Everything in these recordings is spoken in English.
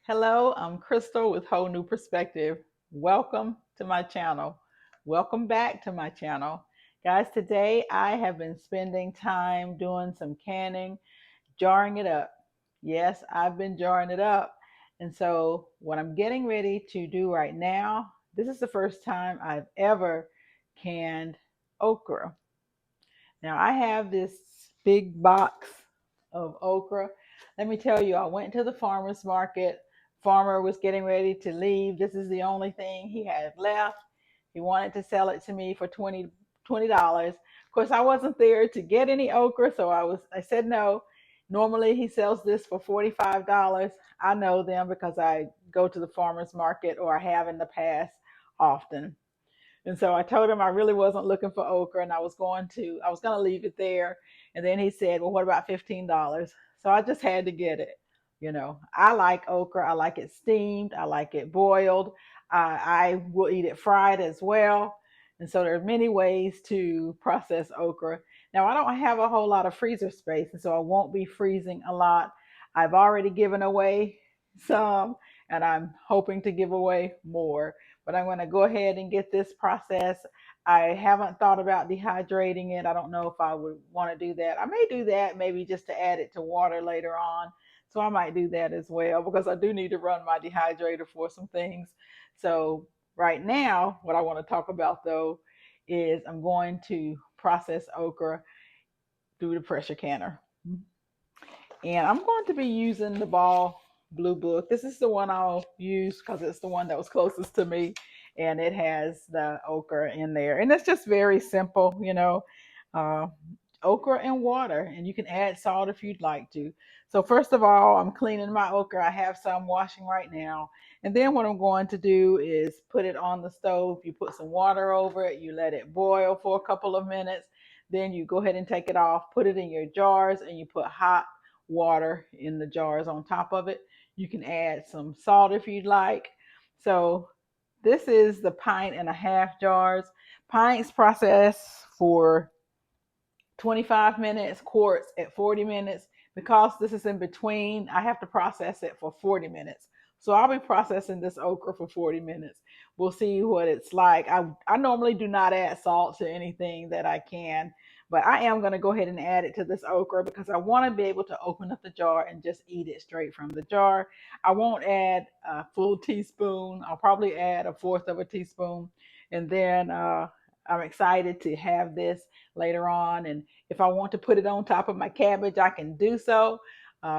Hello, I'm Crystal with Whole New Perspective. Welcome to my channel. Welcome back to my channel. Guys, today I have been spending time doing some canning, jarring it up. Yes, I've been jarring it up. And so, what I'm getting ready to do right now, this is the first time I've ever canned okra. Now, I have this big box of okra. Let me tell you, I went to the farmer's market. Farmer was getting ready to leave. This is the only thing he had left. He wanted to sell it to me for $20. Of course, I wasn't there to get any okra, so I said no. Normally he sells this for $45. I know them because I go to the farmer's market, or I have in the past often. And so I told him I really wasn't looking for okra, and I was going to leave it there. And then he said, well, what about $15? So I just had to get it. I like okra. I like it steamed. I like it boiled. I will eat it fried as well. And so there are many ways to process okra. Now, I don't have a whole lot of freezer space, and so I won't be freezing a lot. I've already given away some, and I'm hoping to give away more, but I'm going to go ahead and get this process. I haven't thought about dehydrating it. I don't know if I would want to do that. I may do that maybe just to add it to water later on. So I might do that as well because I do need to run my dehydrator for some things. So right now, what I want to talk about though is I'm going to process okra through the pressure canner. And I'm going to be using the Ball Blue Book. This is the one I'll use because it's the one that was closest to me, and it has the okra in there. And it's just very simple. Uh, Okra and water, and you can add salt if you'd like to. So first of all, I'm cleaning my okra. I have some washing right now. And then what I'm going to do is put it on the stove. You put some water over it, you let it boil for a couple of minutes. Then you go ahead and take it off, put it in your jars, and you put hot water in the jars on top of it. You can add some salt if you'd like. So this is the pint and a half jars. Pints process for 25 minutes, quarts at 40 minutes. Because this is in between, I have to process it for 40 minutes. So I'll be processing this okra for 40 minutes. We'll see what it's like. I normally do not add salt to anything that I can, but I am going to go ahead and add it to this okra because I want to be able to open up the jar and just eat it straight from the jar. I won't add a full teaspoon. I'll probably add a fourth of a teaspoon. And then I'm excited to have this later on. And if I want to put it on top of my cabbage, I can do so.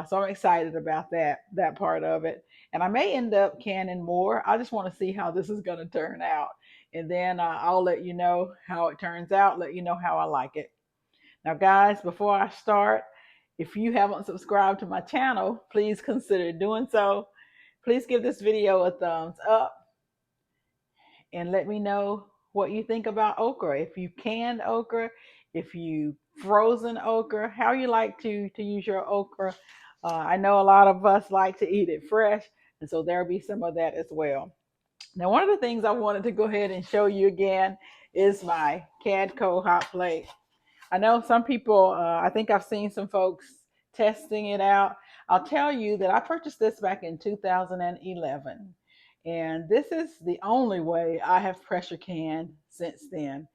So I'm excited about that part of it. And I may end up canning more. I just want to see how this is going to turn out. And then I'll let you know how it turns out, let you know how I like it. Now, guys, before I start, if you haven't subscribed to my channel, please consider doing so. Please give this video a thumbs up and let me know what you think about okra. If you canned okra, if you frozen okra, how you like to use your okra. I know a lot of us like to eat it fresh, and so there'll be some of that as well. Now, one of the things I wanted to go ahead and show you again is my Cadco hot plate. I know some people, I think I've seen some folks testing it out. I'll tell you that I purchased this back in 2011. And this is the only way I have pressure canned since then.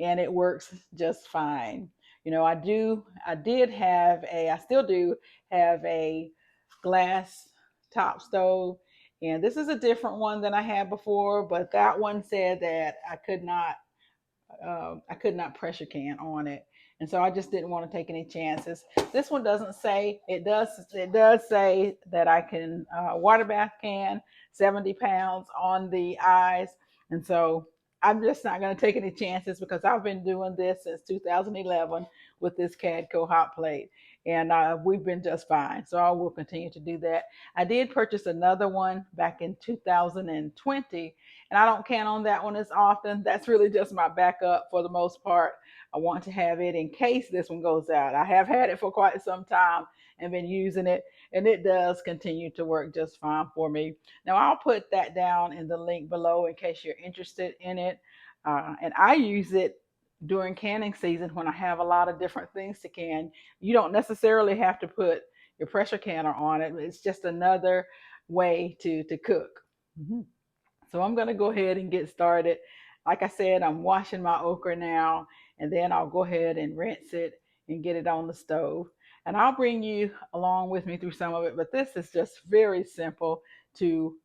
And it works just fine. I still do have a glass top stove. And this is a different one than I had before, but that one said that I could not pressure can on it, and so I just didn't want to take any chances. This one doesn't say it does say that I can water bath can 70 pounds on the eyes, and so I'm just not going to take any chances because I've been doing this since 2011 with this Cadco hot plate, and we've been just fine. So I will continue to do that. I did purchase another one back in 2020, and I don't can on that one as often. That's really just my backup for the most part. I want to have it in case this one goes out. I have had it for quite some time and been using it, and it does continue to work just fine for me. Now, I'll put that down in the link below in case you're interested in it. And I use it during canning season when I have a lot of different things to can. You don't necessarily have to put your pressure canner on it. It's just another way to cook. Mhm. So I'm going to go ahead and get started. Like I said, I'm washing my okra now, and then I'll go ahead and rinse it and get it on the stove. And I'll bring you along with me through some of it, but this is just very simple to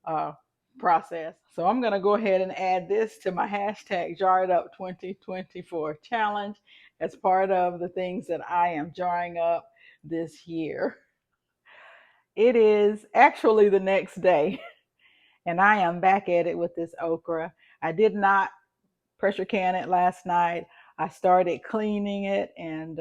process. So I'm going to go ahead and add this to my hashtag Jar It Up 2024 challenge as part of the things that I am jarring up this year. It is actually the next day, and I am back at it with this okra. I did not pressure can it last night. I started cleaning it and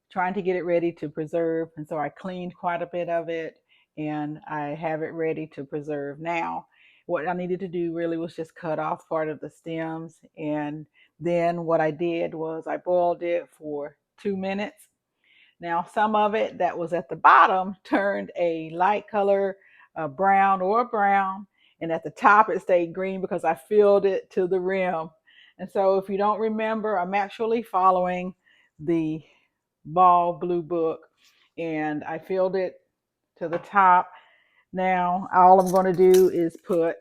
trying to get it ready to preserve. And so I cleaned quite a bit of it and I have it ready to preserve now. What I needed to do really was just cut off part of the stems. And then what I did was I boiled it for 2 minutes. Now, some of it that was at the bottom turned a light color, brown or brown, and at the top it stayed green because I filled it to the rim. And so, if you don't remember, I'm actually following the Ball Blue Book, and I filled it to the top. Now, all I'm going to do is put,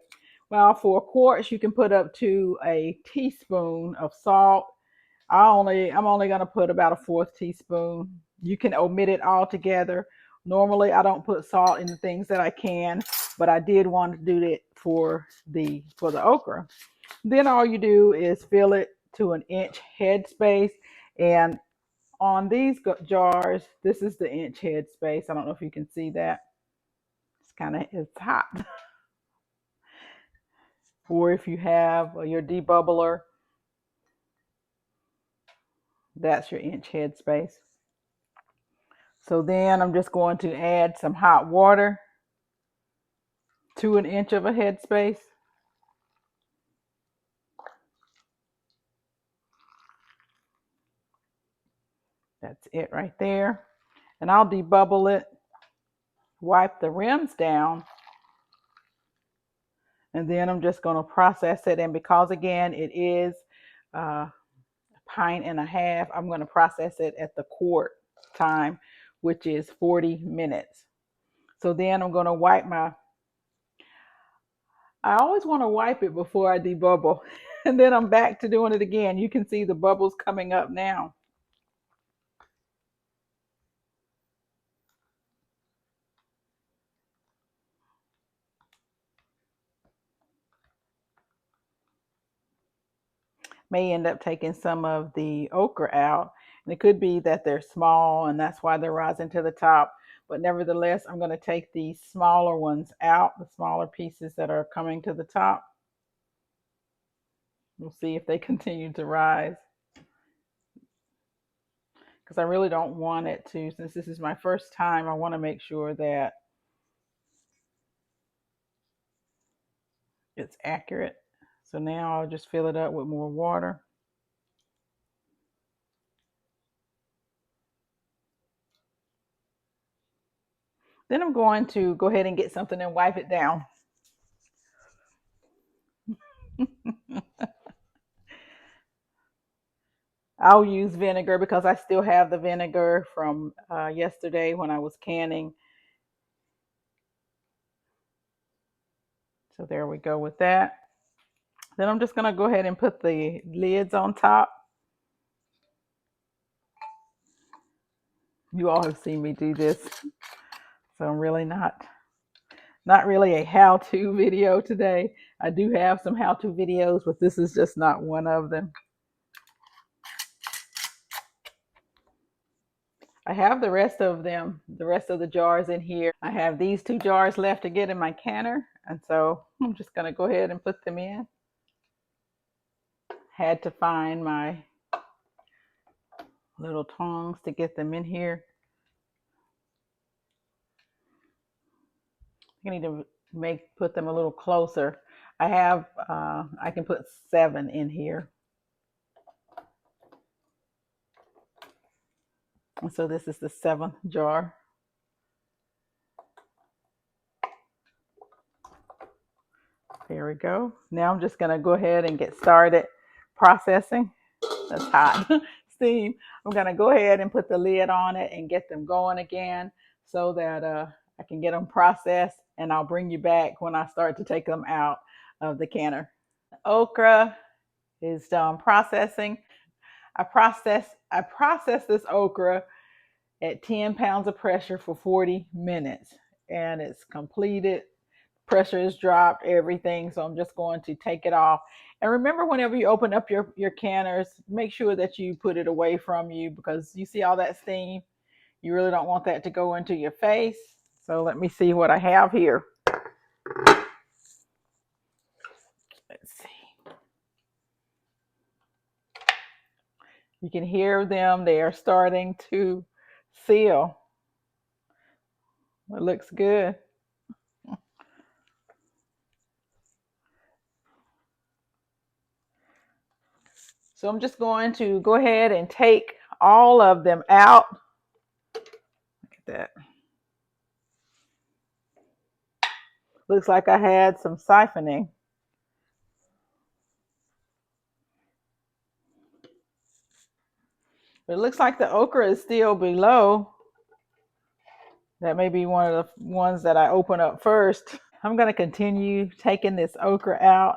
well, for quarts, you can put up to a teaspoon of salt. I'm only going to put about a fourth teaspoon. You can omit it altogether. Normally, I don't put salt in the things that I can, but I did want to do it for the okra. Then all you do is fill it to an inch head space, and on these jars, this is the inch head space. I don't know if you can see that. It's hot. Or if you have your debubbler, that's your inch head space. So then I'm just going to add some hot water to an inch of a headspace. That's it right there. And I'll debubble it, wipe the rims down, and then I'm just going to process it. And because again, it is a pint and a half, I'm going to process it at the quart time, which is 40 minutes. So then I'm going to wipe I always want to wipe it before I debubble. And then I'm back to doing it again. You can see the bubbles coming up now. May end up taking some of the okra out. And it could be that they're small and that's why they're rising to the top. But nevertheless, I'm going to take the smaller ones out, the smaller pieces that are coming to the top. We'll see if they continue to rise. Because I really don't want it to, since this is my first time, I want to make sure that it's accurate. So now I'll just fill it up with more water. Then I'm going to go ahead and get something and wipe it down. I'll use vinegar because I still have the vinegar from yesterday when I was canning. So there we go with that. Then I'm just going to go ahead and put the lids on top. You all have seen me do this. So I'm really not really a how-to video today. I do have some how-to videos, but this is just not one of them. I have the rest of them, the rest of the jars in here. I have these 2 jars left to get in my canner, and so I'm just going to go ahead and put them in. Had to find my little tongs to get them in here. I need to put them a little closer. I can put 7 in here. And so this is the 7th jar. There we go. Now I'm just going to go ahead and get started processing. That's hot steam. I'm going to go ahead and put the lid on it and get them going again so that I can get them processed, and I'll bring you back when I start to take them out of the canner. Okra is done processing. I process this okra at 10 pounds of pressure for 40 minutes, and it's completed. Pressure is dropped, everything. So I'm just going to take it off. And remember, whenever you open up your canners, make sure that you put it away from you, because you see all that steam. You really don't want that to go into your face. So let me see what I have here. Let's see. You can hear them. They are starting to seal. It looks good. So I'm just going to go ahead and take all of them out. Look at that. Looks like I had some siphoning. But it looks like the okra is still below. That may be one of the ones that I open up first. I'm going to continue taking this okra out.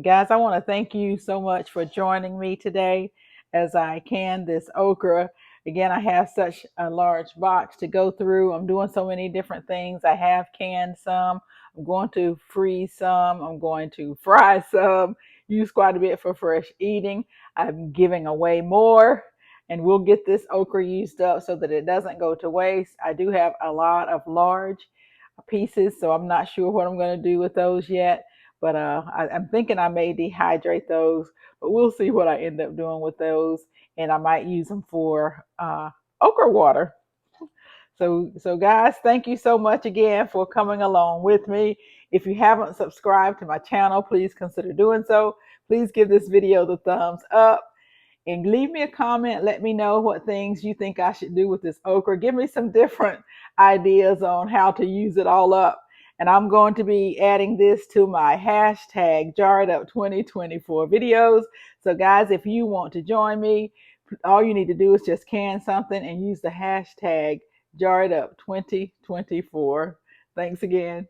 Guys, I want to thank you so much for joining me today as I can this okra. Again, I have such a large box to go through. I'm doing so many different things. I have canned some. I'm going to freeze some. I'm going to fry some. Use quite a bit for fresh eating. I'm giving away more. And we'll get this okra used up so that it doesn't go to waste. I do have a lot of large pieces, so I'm not sure what I'm going to do with those yet. But I'm thinking I may dehydrate those, but we'll see what I end up doing with those. And I might use them for okra water. So guys, thank you so much again for coming along with me. If you haven't subscribed to my channel, please consider doing so. Please give this video the thumbs up. And leave me a comment. Let me know what things you think I should do with this okra. Give me some different ideas on how to use it all up. And I'm going to be adding this to my hashtag jarred up 2024 videos. So guys, if you want to join me, all you need to do is just can something and use the hashtag jarred up 2024. Thanks again.